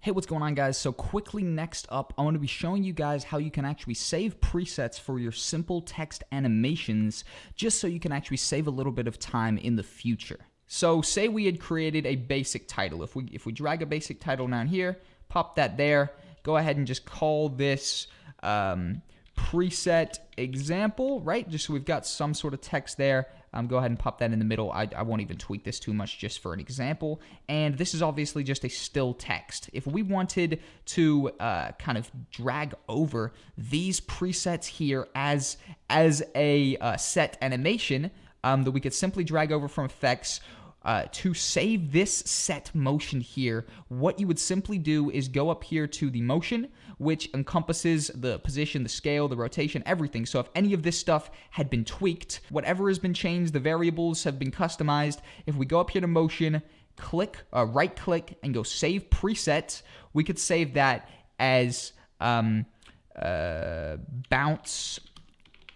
Hey, what's going on, guys? So quickly, next up, I want to be showing you guys how you can actually save presets for your simple text animations, just so you can actually save a little bit of time in the future. So say we had created a basic title. If we drag a basic title down here, pop that there, go ahead and just call this preset example, right? Just so we've got some sort of text there. Go ahead and pop that in the middle. I won't even tweak this too much, just for an example. And this is obviously just a still text. If we wanted to kind of drag over these presets here as a set animation, that we could simply drag over from effects. To save this set motion here, what you would simply do is go up here to the motion, which encompasses the position, the scale, the rotation, everything. So if any of this stuff had been tweaked, whatever has been changed, the variables have been customized. If we go up here to motion, click, right click, and go save preset, we could save that as bounce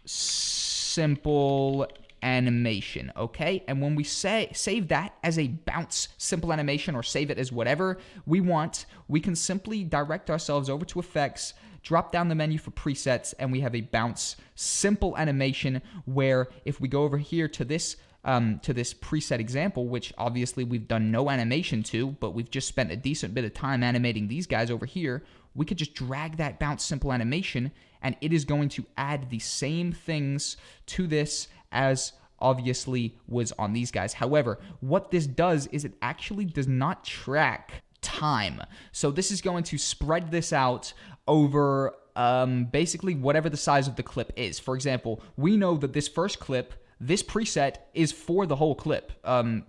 simple animation, okay? And when we save that as a bounce simple animation, or save it as whatever we want, we can simply direct ourselves over to effects, drop down the menu for presets, and we have a bounce simple animation, where if we go over here to this preset example, which obviously we've done no animation to, but we've just spent a decent bit of time animating these guys over here, we could just drag that bounce simple animation, and it is going to add the same things to this as obviously was on these guys. However, what this does is it actually does not track time. So this is going to spread this out over basically whatever the size of the clip is. For example, we know that this first clip, this preset is for the whole clip.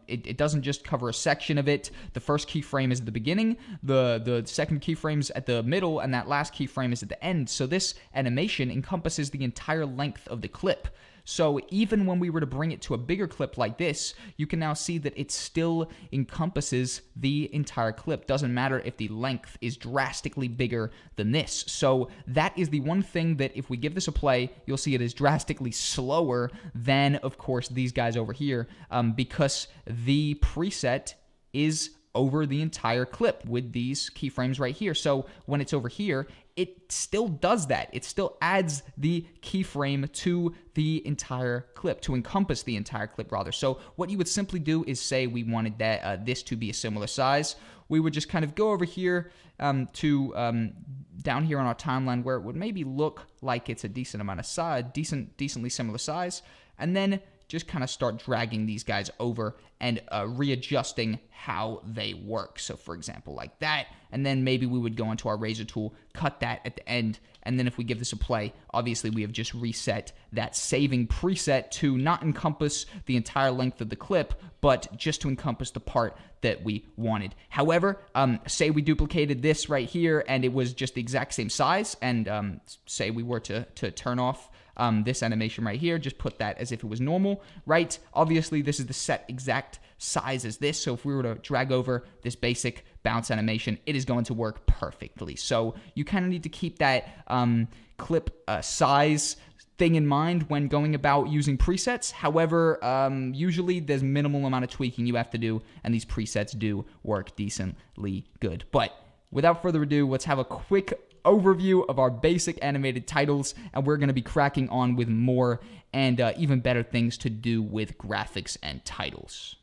It doesn't just cover a section of it. The first keyframe is at the beginning, the second keyframe is at the middle, and that last keyframe is at the end. So this animation encompasses the entire length of the clip. So even when we were to bring it to a bigger clip like this, you can now see that it still encompasses the entire clip. Doesn't matter if the length is drastically bigger than this. So that is the one thing that if we give this a play, you'll see it is drastically slower than, of course, these guys over here, because the preset is over the entire clip with these keyframes right here. So when it's over here, it still does that. It still adds the keyframe to the entire clip, to encompass the entire clip, rather. So what you would simply do is say we wanted that this to be a similar size. We would just kind of go over here to down here on our timeline, where it would maybe look like it's a decent amount of size, decently similar size, and then just kind of start dragging these guys over and readjusting how they work. So for example, like that, and then maybe we would go into our razor tool, cut that at the end, and then if we give this a play, obviously we have just reset that saving preset to not encompass the entire length of the clip, but just to encompass the part that we wanted. However, say we duplicated this right here and it was just the exact same size, and say we were to turn off this animation right here, just put that as if it was normal, right? Obviously, this is the set exact size as this, so if we were to drag over this basic bounce animation, it is going to work perfectly. So you kind of need to keep that clip size thing in mind when going about using presets. However, usually there's minimal amount of tweaking you have to do, and these presets do work decently good. But without further ado, let's have a quick overview of our basic animated titles, and we're going to be cracking on with more and even better things to do with graphics and titles.